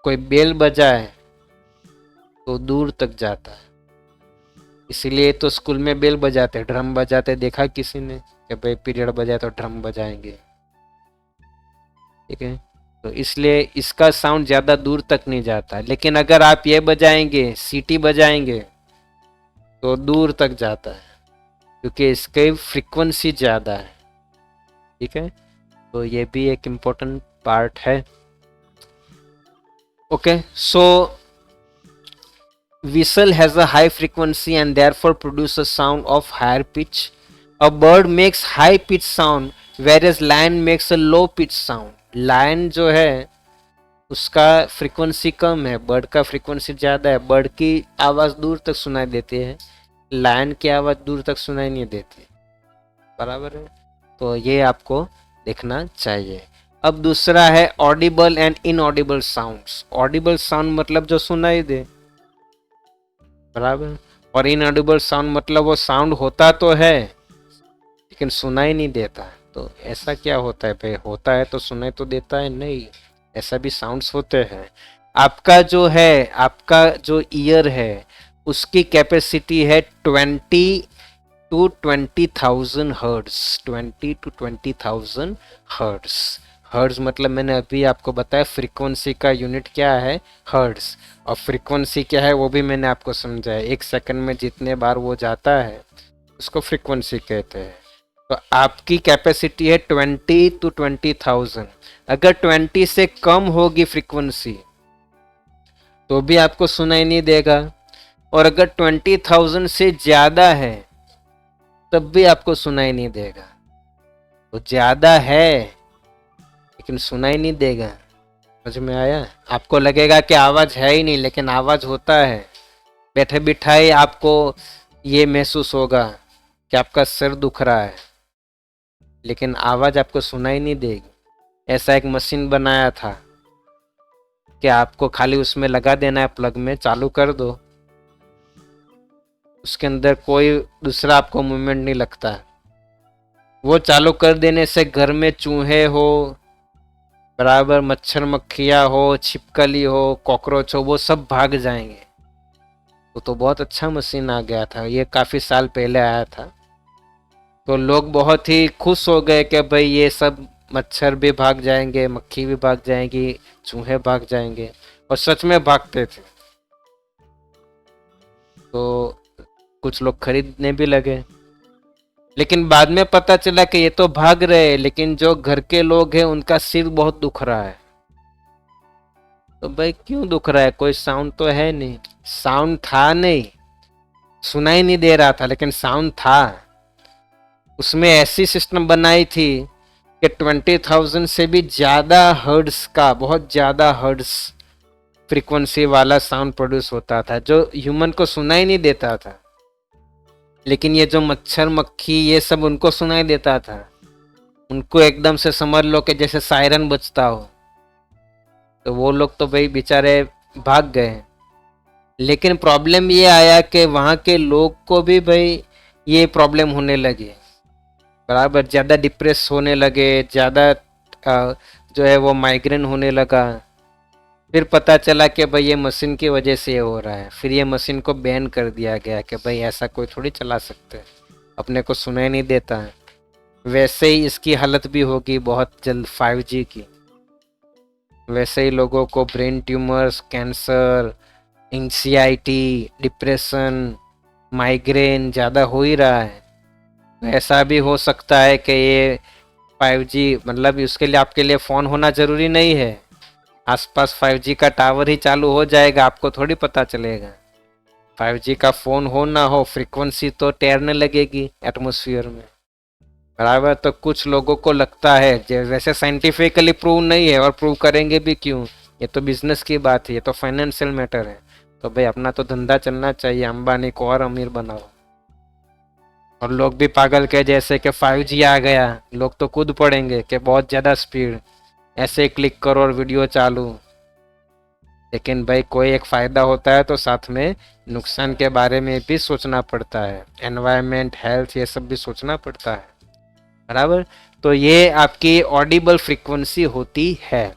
कोई बेल बजाए तो दूर तक जाता है। इसीलिए तो स्कूल में बेल बजाते, ड्रम बजाते देखा किसी ने कि भाई पीरियड बजाए तो ड्रम बजाएंगे, ठीक है। तो इसलिए इसका साउंड ज़्यादा दूर तक नहीं जाता, लेकिन अगर आप ये बजाएंगे, सीटी बजाएंगे, तो दूर तक जाता है, क्योंकि इसकी फ्रीक्वेंसी ज़्यादा है, ठीक है। तो ये भी एक इम्पोर्टेंट पार्ट है। Okay, so whistle has a high frequency and therefore produces sound of higher pitch. A bird makes high pitch sound whereas lion makes a low pitch sound. Lion जो है उसका फ्रीक्वेंसी कम है, bird का frequency ज़्यादा है। Bird की आवाज़ दूर तक सुनाई देती है, लायन की आवाज़ दूर तक सुनाई नहीं देती, बराबर है। तो ये आपको देखना चाहिए। अब दूसरा है Audible and inaudible sounds. Audible sound मतलब जो सुनाई दे, बराबर, और इनऑडिबल साउंड मतलब वो साउंड होता तो है लेकिन सुनाई नहीं देता। तो ऐसा क्या होता है भाई? होता है तो सुनाई तो देता है नहीं, ऐसा भी साउंड्स होते हैं। आपका जो है, आपका जो ईयर है उसकी कैपेसिटी है 20 to 20,000 hertz. 20 to 20,000 hertz. Hertz मतलब मैंने अभी आपको बताया फ्रीक्वेंसी का यूनिट क्या है, हर्ट्ज, और फ्रीक्वेंसी क्या है वो भी मैंने आपको समझाया। एक सेकंड में जितने बार वो जाता है उसको फ्रीक्वेंसी कहते हैं। तो आपकी कैपेसिटी है 20 to 20,000। अगर 20 से कम होगी फ्रीक्वेंसी तो भी आपको सुनाई नहीं देगा, और अगर 20,000 से ज़्यादा है तब भी आपको सुनाई नहीं देगा। तो ज़्यादा है लेकिन सुनाई नहीं देगा, समझ में आया? आपको लगेगा कि आवाज़ है ही नहीं, लेकिन आवाज़ होता है। बैठे बिठाए आपको ये महसूस होगा कि आपका सिर दुख रहा है, लेकिन आवाज़ आपको सुनाई नहीं देगी। ऐसा एक मशीन बनाया था कि आपको खाली उसमें लगा देना है, प्लग में चालू कर दो, उसके अंदर कोई दूसरा आपको मूवमेंट नहीं लगता। वो चालू कर देने से घर में चूहे हो, बराबर मच्छर मक्खियाँ हो, छिपकली हो, कॉकरोच हो, वो सब भाग जाएंगे। तो बहुत अच्छा मशीन आ गया था, ये काफ़ी साल पहले आया था। तो लोग बहुत ही खुश हो गए कि भाई ये सब मच्छर भी भाग जाएंगे, मक्खी भी भाग जाएंगी, चूहे भाग जाएंगे, और सच में भागते थे। तो कुछ लोग खरीदने भी लगे, लेकिन बाद में पता चला कि ये तो भाग रहे हैं, लेकिन जो घर के लोग हैं उनका सिर बहुत दुख रहा है। तो भाई क्यों दुख रहा है? कोई साउंड तो है नहीं। साउंड था नहीं, सुनाई नहीं दे रहा था, लेकिन साउंड था। उसमें ऐसी सिस्टम बनाई थी कि 20,000 से भी ज़्यादा हर्ट्ज का, बहुत ज़्यादा हर्ट्ज फ्रीक्वेंसी वाला साउंड प्रोड्यूस होता था, जो ह्यूमन को सुनाई नहीं देता था। लेकिन ये जो मच्छर मक्खी ये सब उनको सुनाई देता था। उनको एकदम से समझ लो कि जैसे सायरन बजता हो। तो वो लोग तो भाई बेचारे भाग गए। लेकिन प्रॉब्लम ये आया कि वहाँ के लोग को भी भाई ये प्रॉब्लम होने लगी, बराबर, ज़्यादा डिप्रेस होने लगे, ज़्यादा जो है वो माइग्रेन होने लगा। फिर पता चला कि भाई ये मशीन की वजह से ये हो रहा है। फिर ये मशीन को बैन कर दिया गया कि भाई ऐसा कोई थोड़ी चला सकते है, अपने को सुनाई नहीं देता है। वैसे ही इसकी हालत भी होगी बहुत जल्द 5G की। वैसे ही लोगों को brain tumours, cancer, anxiety, depression, migraine ज़्यादा हो ही रहा है। ऐसा भी हो सकता है कि ये 5G मतलब उसके लिए आपके लिए फ़ोन होना ज़रूरी नहीं है, आसपास 5G का टावर ही चालू हो जाएगा, आपको थोड़ी पता चलेगा। 5G का फोन हो ना हो, फ्रीक्वेंसी तो तैरने लगेगी एटमॉस्फेयर में, बराबर। तो कुछ लोगों को लगता है, वैसे साइंटिफिकली प्रूव नहीं है और प्रूव करेंगे भी क्यों, ये तो बिजनेस की बात है, ये तो फाइनेंशियल मैटर है। तो भाई अपना तो धंधा चलना चाहिए, अंबानी को और अमीर बनाओ। और लोग भी पागल के जैसे कि 5G आ गया, लोग तो कूद पड़ेंगे कि बहुत ज़्यादा स्पीड, ऐसे क्लिक करो और वीडियो चालू। लेकिन भाई कोई एक फ़ायदा होता है तो साथ में नुकसान के बारे में भी सोचना पड़ता है, एनवायरनमेंट, हेल्थ, ये सब भी सोचना पड़ता है, बराबर। तो ये आपकी ऑडिबल फ्रीक्वेंसी होती है।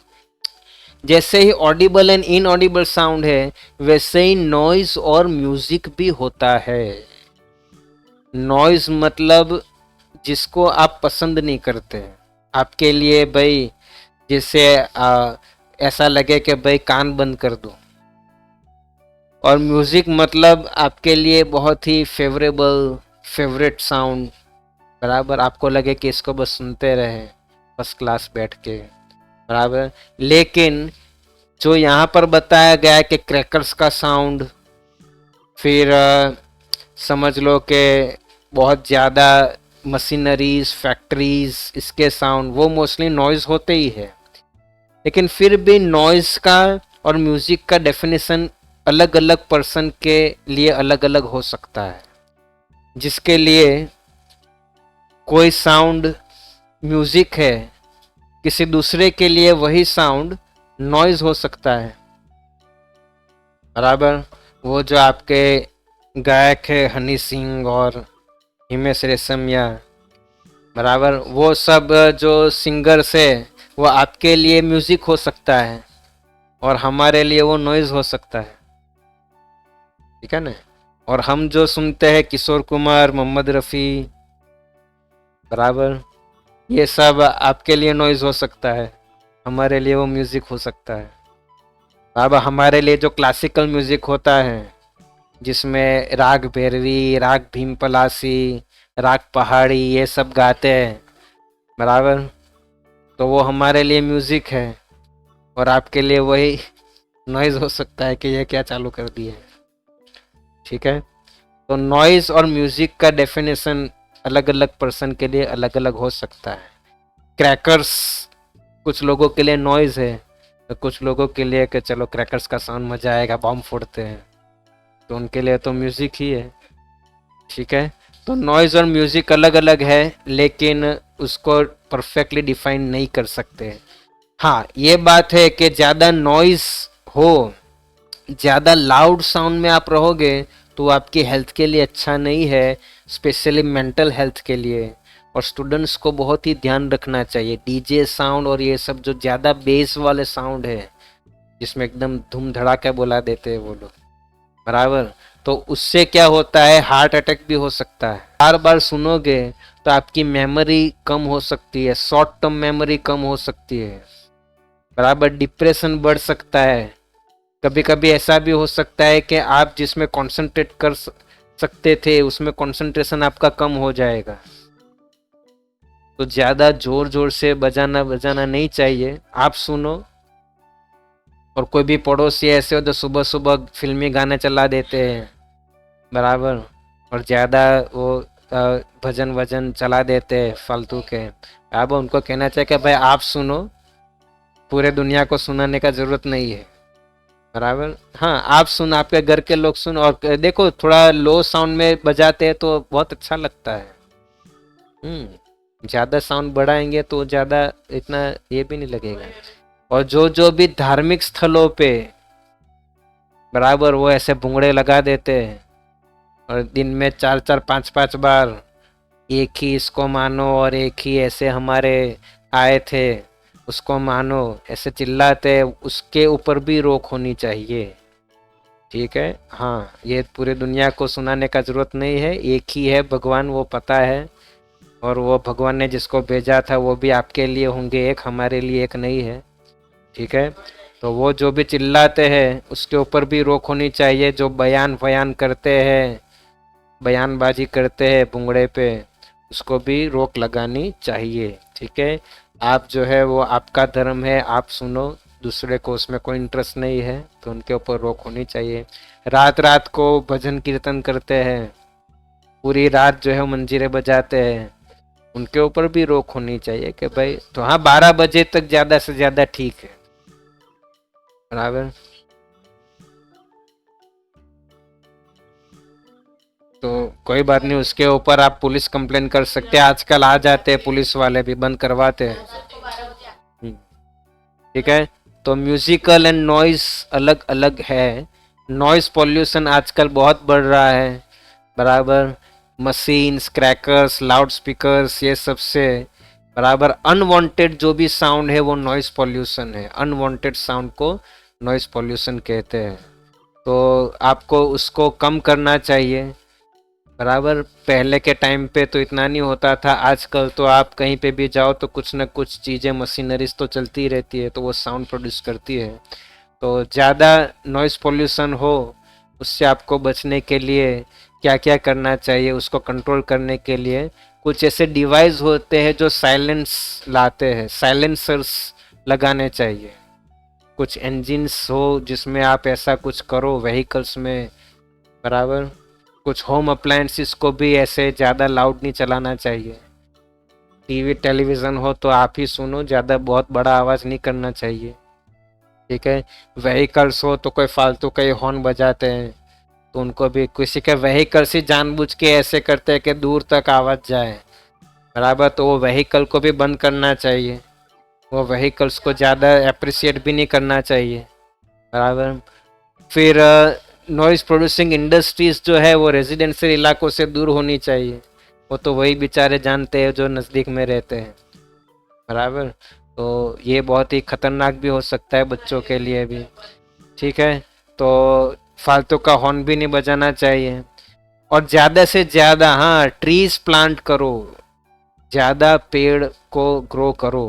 जैसे ही ऑडिबल एंड इनऑडिबल साउंड है, वैसे ही नॉइज और म्यूजिक भी होता है। नॉइज मतलब जिसको आप पसंद नहीं करते, आपके लिए भाई जिसे ऐसा लगे कि भाई कान बंद कर दो। और म्यूजिक मतलब आपके लिए बहुत ही फेवरेट साउंड, बराबर, आपको लगे कि इसको बस सुनते रहे फर्स्ट क्लास बैठ के, बराबर। लेकिन जो यहाँ पर बताया गया है कि क्रैकर्स का साउंड, फिर समझ लो कि बहुत ज़्यादा मशीनरीज, फैक्ट्रीज, इसके साउंड, वो मोस्टली नॉइज़ होते ही है। लेकिन फिर भी नॉइज़ का और म्यूज़िक का डेफिनेशन अलग अलग पर्सन के लिए अलग अलग हो सकता है। जिसके लिए कोई साउंड म्यूज़िक है, किसी दूसरे के लिए वही साउंड नॉइज़ हो सकता है, बराबर। वो जो आपके गायक है हनी सिंह और हिमेश रेशमिया, बराबर, वो सब जो सिंगर्स है, वो आपके लिए म्यूजिक हो सकता है और हमारे लिए वो नॉइज हो सकता है, ठीक है ना। और हम जो सुनते हैं किशोर कुमार, मोहम्मद रफ़ी, बराबर, ये सब आपके लिए नॉइज हो सकता है, हमारे लिए वो म्यूजिक हो सकता है। अब हमारे लिए जो क्लासिकल म्यूजिक होता है, जिसमें राग भैरवी, राग भीम पलासी, राग पहाड़ी, ये सब गाते हैं, बराबर, तो वो हमारे लिए म्यूजिक है और आपके लिए वही नॉइज हो सकता है कि ये क्या चालू कर दिया है, ठीक है। तो नॉइज और म्यूजिक का डेफिनेशन अलग अलग पर्सन के लिए अलग अलग हो सकता है। क्रैकर्स कुछ लोगों के लिए नॉइज है, तो कुछ लोगों के लिए कि चलो क्रैकर्स का साउंड मजा आएगा, बॉम्ब फोड़ते हैं, तो उनके लिए तो म्यूजिक ही है, ठीक है। तो नॉइज और म्यूजिक अलग अलग है, लेकिन उसको परफेक्टली डिफाइन नहीं कर सकते। हाँ, ये बात है कि ज़्यादा नॉइज हो, ज़्यादा लाउड साउंड में आप रहोगे तो आपकी हेल्थ के लिए अच्छा नहीं है, स्पेशली मेंटल हेल्थ के लिए। और स्टूडेंट्स को बहुत ही ध्यान रखना चाहिए, डीजे साउंड और ये सब जो ज़्यादा बेस वाले साउंड है, जिसमें एकदम धूम धड़ाका बुला देते हैं वो लोग, बराबर, तो उससे क्या होता है, हार्ट अटैक भी हो सकता है। बार बार सुनोगे तो आपकी मेमोरी कम हो सकती है, शॉर्ट टर्म मेमोरी कम हो सकती है, बराबर, डिप्रेशन बढ़ सकता है। कभी कभी ऐसा भी हो सकता है कि आप जिसमें कंसंट्रेट कर सकते थे उसमें कंसंट्रेशन आपका कम हो जाएगा। तो ज़्यादा जोर जोर से बजाना नहीं चाहिए, आप सुनो। और कोई भी पड़ोसी ऐसे हो जो सुबह सुबह फिल्मी गाने चला देते हैं, बराबर, और ज़्यादा वो भजन वजन चला देते हैं फालतू के, अब उनको कहना चाहिए कि भाई आप सुनो, पूरे दुनिया को सुनाने का ज़रूरत नहीं है, बराबर। हाँ, आप सुन, आपके घर के लोग सुन, और देखो थोड़ा लो साउंड में बजाते हैं तो बहुत अच्छा लगता है। ज़्यादा साउंड बढ़ाएंगे तो ज़्यादा इतना ये भी नहीं लगेगा। और जो भी धार्मिक स्थलों पे, बराबर, वो ऐसे भुंगड़े लगा देते हैं और दिन में 4-4 5-5 बार एक ही इसको मानो और एक ही ऐसे हमारे आए थे उसको मानो, ऐसे चिल्लाते, उसके ऊपर भी रोक होनी चाहिए, ठीक है। हाँ, ये पूरे दुनिया को सुनाने का ज़रूरत नहीं है, एक ही है भगवान, वो पता है, और वो भगवान ने जिसको भेजा था वो भी आपके लिए होंगे एक, हमारे लिए एक नहीं है, ठीक है। तो वो जो भी चिल्लाते हैं उसके ऊपर भी रोक होनी चाहिए, जो बयान करते हैं, बयानबाजी करते हैं भुंगड़े पे, उसको भी रोक लगानी चाहिए, ठीक है। आप जो है वो आपका धर्म है, आप सुनो, दूसरे को उसमें कोई इंटरेस्ट नहीं है तो उनके ऊपर रोक होनी चाहिए। रात रात को भजन कीर्तन करते हैं, पूरी रात जो है मंजीरे बजाते हैं, उनके ऊपर भी रोक होनी चाहिए कि भाई तो हाँ 12 बजे तक ज्यादा से ज्यादा ठीक है, बराबर। तो कोई बात नहीं, उसके ऊपर आप पुलिस कंप्लेन कर सकते हैं, आजकल आ जाते हैं पुलिस वाले भी, बंद करवाते हैं। ठीक है, तो म्यूजिकल एंड नॉइस अलग अलग है। नॉइस पॉल्यूशन आजकल बहुत बढ़ रहा है, बराबर। मशीन्स, क्रैकर्स, लाउड स्पीकर्स, ये सबसे बराबर अनवांटेड जो भी साउंड है वो नॉइस पॉल्यूशन है। अनवांटेड साउंड को नॉइस पॉल्यूशन कहते हैं। तो आपको उसको कम करना चाहिए, बराबर। पहले के टाइम पे तो इतना नहीं होता था, आजकल तो आप कहीं पे भी जाओ तो कुछ ना कुछ चीज़ें, मशीनरीज तो चलती रहती है, तो वो साउंड प्रोड्यूस करती है। तो ज़्यादा नॉइस पॉल्यूशन हो उससे आपको बचने के लिए क्या क्या करना चाहिए, उसको कंट्रोल करने के लिए कुछ ऐसे डिवाइस होते हैं जो साइलेंस लाते हैं, साइलेंसर्स लगाने चाहिए। कुछ इंजिन्स हो जिसमें आप ऐसा कुछ करो व्हीकल्स में, बराबर। कुछ होम अप्लायंसेस को भी ऐसे ज़्यादा लाउड नहीं चलाना चाहिए। टीवी टेलीविज़न हो तो आप ही सुनो, ज़्यादा बहुत बड़ा आवाज़ नहीं करना चाहिए। ठीक है, व्हीकल्स हो तो कोई फालतू का हॉर्न बजाते हैं तो उनको भी, किसी के व्हीकल्स ही जानबूझ के ऐसे करते हैं कि दूर तक आवाज़ जाए, बराबर। तो वो व्हीकल को भी बंद करना चाहिए, वो व्हीकल्स को ज़्यादा अप्रिशिएट भी नहीं करना चाहिए, बराबर। फिर नॉइज प्रोड्यूसिंग इंडस्ट्रीज जो है वो रेजिडेंशियल इलाकों से दूर होनी चाहिए, वो तो वही बेचारे जानते हैं जो नज़दीक में रहते हैं, बराबर। तो ये बहुत ही खतरनाक भी हो सकता है बच्चों के लिए भी। ठीक है, तो फालतू का हॉर्न भी नहीं बजाना चाहिए, और ज़्यादा से ज़्यादा हाँ ट्रीज प्लांट करो, ज़्यादा पेड़ को ग्रो करो।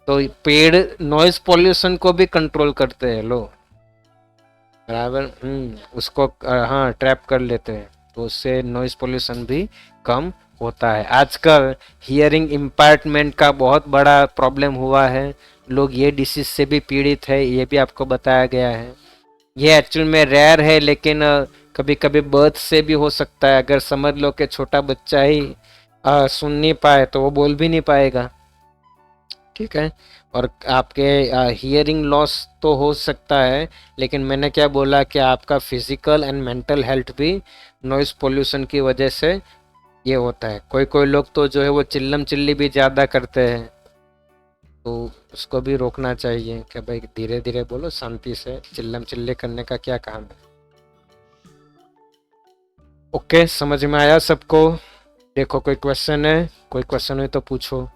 तो पेड़ नॉइज पॉल्यूशन को भी कंट्रोल करते हैं लोग, बराबर। उसको हाँ ट्रैप कर लेते हैं, तो उससे नॉइज पोल्यूशन भी कम होता है। आजकल हियरिंग इम्पायरमेंट का बहुत बड़ा प्रॉब्लम हुआ है, लोग ये डिसीज से भी पीड़ित है, ये भी आपको बताया गया है। ये एक्चुअल में रेयर है, लेकिन कभी कभी बर्थ से भी हो सकता है। अगर समझ लो कि छोटा बच्चा ही सुन नहीं पाए तो वो बोल भी नहीं पाएगा, ठीक है। और आपके हियरिंग लॉस तो हो सकता है, लेकिन मैंने क्या बोला कि आपका फिजिकल एंड मेंटल हेल्थ भी नॉइस पोल्यूशन की वजह से ये होता है। कोई कोई लोग तो जो है वो चिल्लम चिल्ली भी ज़्यादा करते हैं, तो उसको भी रोकना चाहिए कि भाई धीरे धीरे बोलो, शांति से, चिल्लम चिल्ली करने का क्या काम है। ओके, समझ में आया सबको? देखो कोई क्वेश्चन है, कोई क्वेश्चन है तो पूछो।